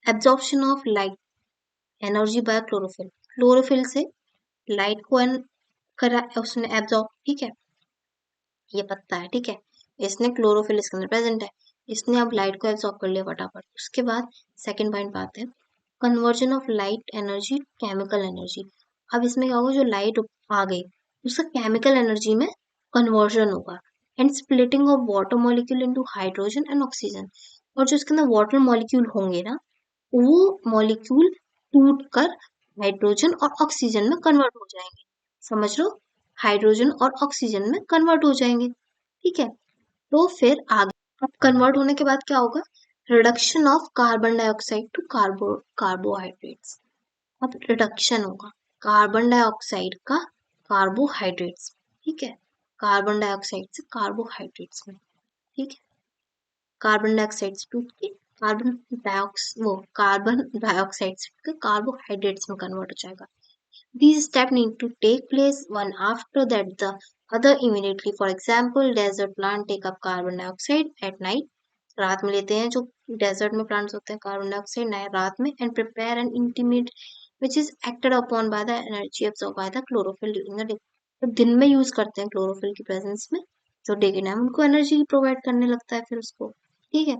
Absorption of light energy by chlorophyll, chlorophyll से लाइट को करा उसने एब्जॉर्ब, ठीक है, ये पत्ता है, ठीक है, इसने क्लोरोफिल इसके अंदर प्रेजेंट है, इसने अब लाइट को एब्जॉर्ब कर लिया फटाफट। उसके बाद सेकंड पॉइंट पे आते हैं, conversion of light energy chemical energy. अब इसमें क्या होगा, जो लाइट आ गई उसका केमिकल एनर्जी में कन्वर्जन होगा, and splitting of water molecule into hydrogen and oxygen, और जो इसके अंदर वाटर मॉलिक्यूल होंगे ना, वो मॉलिक्यूल टूट कर हाइड्रोजन और ऑक्सीजन में कन्वर्ट हो जाएंगे, समझ लो, हाइड्रोजन और ऑक्सीजन में कन्वर्ट हो जाएंगे, ठीक है। तो फिर आगे अब कन्वर्ट होने के बाद क्या होगा, reduction of carbon dioxide to carbohydrates, अब रिडक्शन होगा कार्बन डाइऑक्साइड का कार्बोहाइड्रेट्स, ठीक है, कार्बन डाइऑक्साइड से कार्बोहाइड्रेट्स में, ठीक है, कार्बन डाइऑक्साइड से टूट के कार्बन डाइऑक्साइड से कार्बोहाइड्रेट्स में कन्वर्ट हो जाएगा। These steps need to take place one after that the other immediately. For example, desert plant take up carbon dioxide at night. रात में लेते हैं जो डेजर्ट में प्लांट्स होते हैं कार्बन डाइऑक्साइड रात में, and prepare an intimate which is acted upon by the energy absorb by the chlorophyll during the day. तो दिन में यूज करते हैं क्लोरोफिल की प्रेजेंस में, जो डे के टाइम उनको एनर्जी प्रोवाइड करने लगता है फिर उसको, ठीक है।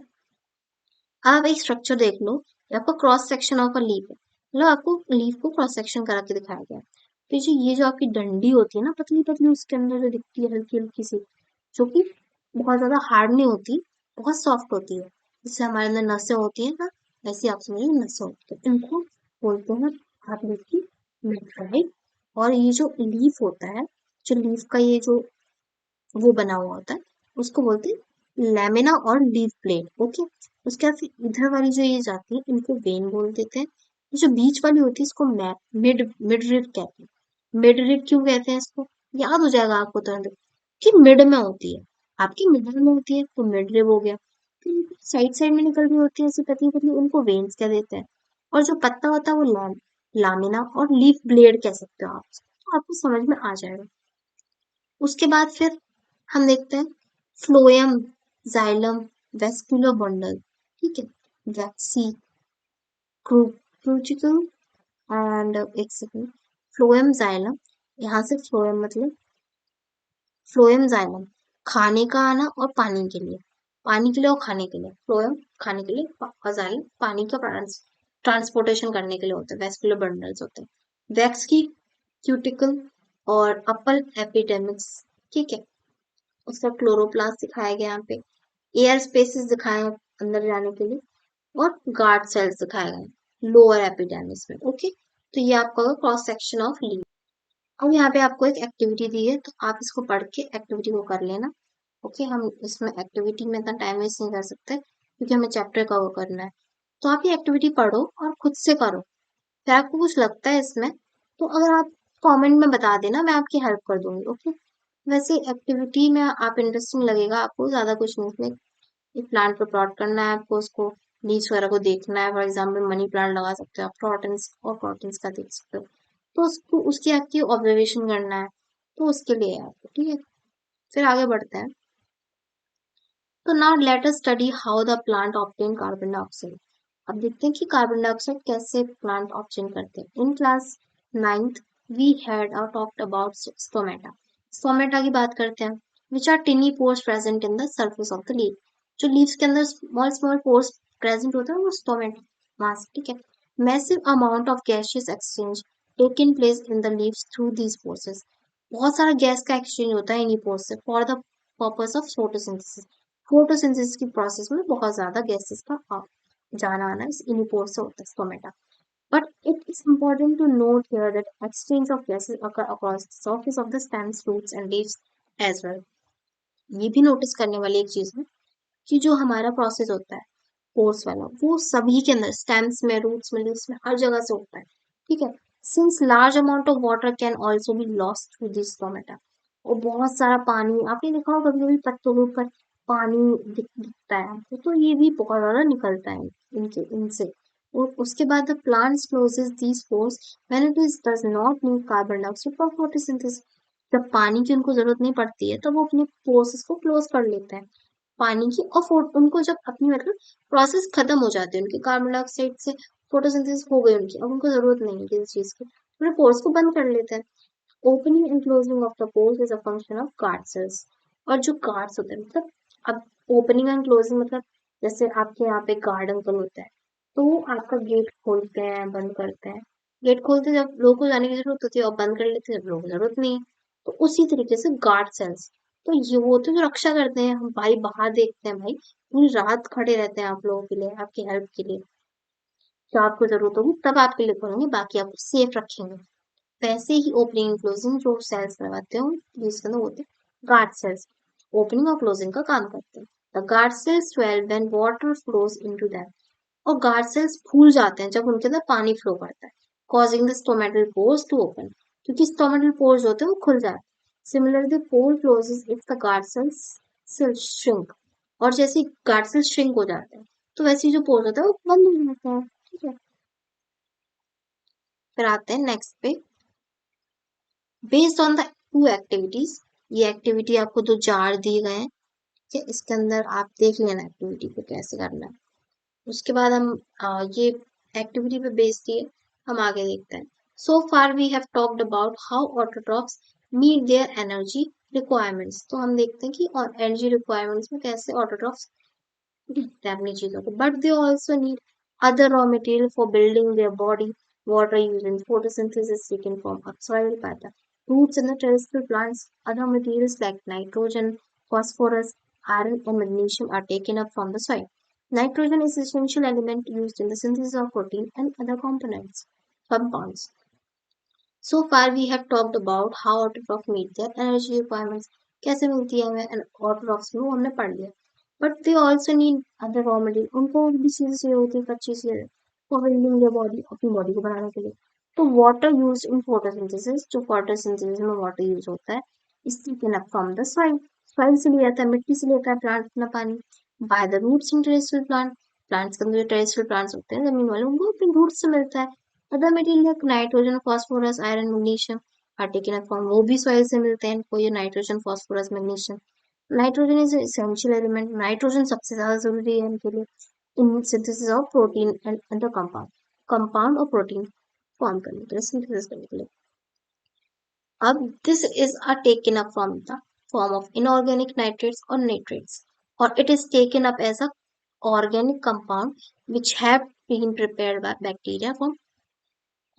आप एक स्ट्रक्चर देख लो, आपको cross section of a leaf है, मतलब आपको लीफ को क्रॉस सेक्शन करा के दिखाया गया है, तो ये जो आपकी डंडी होती है ना पतली पतली, उसके अंदर जो दिखती है हल्की हल्की सी, जो कि बहुत ज्यादा हार्ड नहीं होती, बहुत सॉफ्ट होती है, जिससे हमारे अंदर नसें होती है ना, ऐसी आप समझिए नसें होती है, इनको बोलते हैं हार्ट की मेटराइट। और ये जो लीफ होता है, जो लीफ का ये जो वो बना हुआ होता है, उसको बोलते हैं लैमिना और लीफ ब्लेड, ओके। उसके बाद फिर इधर वाली जो ये जाती है इनको वेन बोल देते हैं, ये जो बीच वाली होती है इसको मिड मिड रिब कहते हैं। मिड रिब क्यों कहते हैं इसको, याद हो जाएगा आपको तुरंत कि मिड में होती है, आपकी मिडल में होती है तो मिड रिब हो गया, फिर साइड साइड में निकल रही होती है ऐसी पतली पतली, उनको वेन्स कह देते हैं, और जो पत्ता होता है वो लामिना और लीफ ब्लेड कह सकते हो आप, तो आपको समझ में आ जाएगा। उसके बाद फिर हम देखते हैं फ्लोएम, जाइलम, वेस्कुलर बंडल, ठीक है, वैक्सी, क्रूचिकल एंड एक सेकेंड, फ्लोएम जाइलम, यहाँ से फ्लोएम मतलब फ्लोएम जाइलम खाने का आना और पानी के लिए और खाने के लिए, फ्लोएम खाने के लिए और जाइलम पानी का ट्रांसपोर्टेशन करने के लिए होते हैं, वेस्कुलर बंडल्स होते हैं, वैक्स की क्यूटिकल और अपर एपिडेमिक्स, ठीक है, उसका क्लोरोप्लास्ट दिखाया गया यहाँ पे, एयर स्पेसेस दिखाए हैं अंदर जाने के लिए, और गार्ड सेल्स दिखाए गए लोअर एपिडेमिस में, ओके। तो ये आपका होगा क्रॉस सेक्शन ऑफ लीफ। अब यहाँ पे आपको एक एक्टिविटी दी है, तो आप इसको पढ़ के एक्टिविटी को कर लेना, ओके। हम इसमें एक्टिविटी में इतना टाइम वेस्ट नहीं कर सकते क्योंकि हमें चैप्टर कवर करना है, तो आप ये एक्टिविटी पढ़ो और खुद से करो, फिर आपको कुछ लगता है इसमें तो अगर आप कमेंट में बता देना, मैं आपकी हेल्प कर दूंगी, ओके। वैसे एक्टिविटी में आप इंटरेस्टिंग लगेगा आपको, ज्यादा कुछ नहीं, इसमें एक प्लांट पे प्लॉट करना है आपको, उसको लीव्स वगैरह को देखना है, फॉर एग्जाम्पल मनी प्लांट लगा सकते हो आप, क्रॉटन्स और क्रॉटन्स का देख सकते हो, तो उसको उसकी आपकी ऑब्जर्वेशन करना है, तो उसके लिए है आपको, ठीक है। फिर आगे बढ़ते हैं, तो now let us study how the plant obtain carbon dioxide. अब देखते हैं कि कार्बन डाइऑक्साइड कैसे प्लांट ऑब्टेन करते हैं। In class 9th we had talked about stomata. Stomata की बात करते हैं, which are tiny pores present in the surface of the leaf. जो leaves के अंदर small small pores present होते हैं वो stomata mass, ठीक है. Massive amount of gaseous exchange taking place in the leaves through these pores. बहुत सारा गैस का एक्सचेंज होता है इन्हीं pores से for the purpose of photosynthesis. Photosynthesis की process में बहुत ज्यादा gases का जाना आना इन्हीं pores से होता है stomata. But it is important to note here that exchange of gases occur across the surface of the stems, roots and leaves as well. ये भी नोटिस करने वाली एक चीज है कि जो हमारा प्रोसेस होता है पोर्स वाला वो सभी के अंदर स्टेम्स में रूट्स में लीव्स में हर जगह से होता है, ठीक है. Since large amount of water can also be lost through this stomata. और बहुत सारा पानी आपने देखा होगा कभी कभी पत्तों के ऊपर पानी दिखता है आपको, तो ये भी बहुत ज्यादा निकलता है इनके इनसे. और उसके बाद the plants closes these pores when it is does not need carbon dioxide for photosynthesis. जब पानी की उनको जरूरत नहीं पड़ती है तो वो अपने पोर्स को क्लोज कर लेते हैं पानी की. और उनको जब अपनी मतलब प्रोसेस खत्म हो जाती है उनकी कार्बन डाइऑक्साइड से फोटोसिंथेसिस हो गई उनकी, अब उनको जरूरत नहीं है किसी चीज की, अपने पोर्स को बंद कर लेते हैं. Opening and closing of the pores is a function of guard cells. और जो गार्ड्स होते हैं मतलब अब ओपनिंग एंड क्लोजिंग मतलब जैसे आपके यहाँ पे गार्ड अंकल होता है तो वो आपका गेट खोलते हैं बंद करते हैं. गेट खोलते जब लोगों को जाने की जरूरत होती है और बंद कर लेते हैं जब लोगों को जरूरत नहीं है. तो उसी तरीके से गार्ड सेल्स तो ये वो तो जो रक्षा करते हैं, हम भाई बाहर देखते हैं भाई पूरी रात खड़े रहते हैं आप लोगों के लिए आपकी हेल्प के लिए, जब आपको जरूरत होगी तब आपके लिए खोलेंगे बाकी आपको सेफ रखेंगे. वैसे ही ओपनिंग एंड क्लोजिंग जो सेल्स करवाते हो जिसके अंदर होते हैं गार्ड सेल्स ओपनिंग और क्लोजिंग का काम करते हैं. The guard cells swell when water flows into them. और गार्ड सेल्स फूल जाते हैं जब उनके अंदर पानी फ्लो करता है, causing the stomatal pores to open. क्योंकि स्टोमेटल पोर्स होते हैं वो खुल जाते हैं. Similarly pore closes if the guard cells shrink. और जैसे गार्ड सेल्स श्रिंक हो जाते हैं तो वैसे ही जो पोर्स होता है वो बंद हो जाता है, ठीक है. फिर आते हैं नेक्स्ट पे. Based on the two activities, ये एक्टिविटी आपको दो जार दिए गए हैं, ठीक है. इसके अंदर आप देख लेना एक्टिविटी को कैसे करना है. उसके बाद हम ये एक्टिविटी पे बेस्ड है हम आगे देखते हैं. So far we have talked about how autotrophs meet their energy requirements. तो हम देखते हैं कि और एनर्जी रिक्वायरमेंट्स में कैसे ऑटोट्रॉफ्स देखते हैं अपनी चीजों को. But they also need other raw material for building their body. Water used in photosynthesis is taken from soil by the roots in the terrestrial plants. Other materials like nitrogen, phosphorus, iron, and magnesium are taken up from the soil. Nitrogen is an essential element used in the synthesis of protein and other compounds. So far we have talked about how autotrophs meet their energy requirements. कैसे मिलती है हमें autotrophs में वो हमने पढ़ लिया. But they also need other raw material. उनको और भी चीजें चाहिए होती है कच्ची चीजें for building their body अपनी body को बनाने के लिए. तो water used in photosynthesis जो photosynthesis में water use होता है is taken up from the soil. soil से लिया जाता है मिट्टी से लेता है plant अपना पानी. By the roots in terrestrial plants के अंदर जो terrestrial plants होते हैं जमीन वाले उनको अपने roots से मिलता है. Other material like nitrogen phosphorus iron magnesium are taken up from वो भी सॉइल से मिलते हैं इनको ये nitrogen phosphorus magnesium. Nitrogen is essential element. Nitrogen सबसे ज्यादा जरूरी है इनके लिए in synthesis of protein and other compound और प्रोटीन फॉर्म करने के लिए सिंथेसिस करने के लिए. अब this is a taken up from the form of inorganic nitrates और नाइट्रेट्स और it is taken up as a organic compound which have been prepared by bacteria from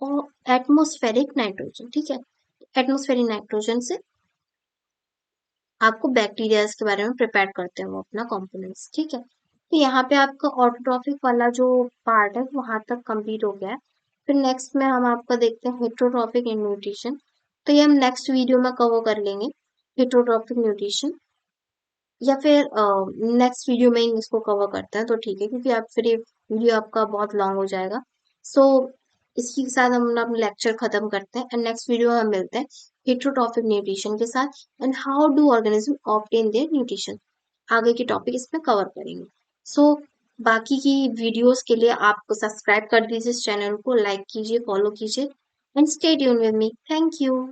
और एटमोस्फेरिक नाइट्रोजन, ठीक है. एटमोस्फेरिक नाइट्रोजन से आपको bacteria के बारे में प्रिपेयर करते हैं वो अपना कंपोनेंट्स, ठीक है. तो यहाँ पे आपका ऑटोट्रॉफिक वाला जो पार्ट है वहां तक कंप्लीट हो गया है. फिर नेक्स्ट में हम आपका देखते हैं हेट्रोट्रॉफिक न्यूट्रिशन. तो ये हम नेक्स्ट वीडियो में कवर कर लेंगे हेट्रोट्रॉफिक न्यूट्रिशन या फिर नेक्स्ट वीडियो में ही इसको कवर करते हैं तो ठीक है क्योंकि आप फिर ये वीडियो आपका बहुत लॉन्ग हो जाएगा. सो इसके साथ हम अपना लेक्चर खत्म करते हैं एंड नेक्स्ट वीडियो में हम मिलते हैं हेट्रोट्रॉफिक न्यूट्रिशन के साथ and how do organism obtain their nutrition. आगे के टॉपिक इसमें कवर करेंगे. सो बाकी की वीडियोस के लिए आप सब्सक्राइब कर दीजिए इस चैनल को, लाइक कीजिए, फॉलो कीजिए and stay tune with me. Thank you.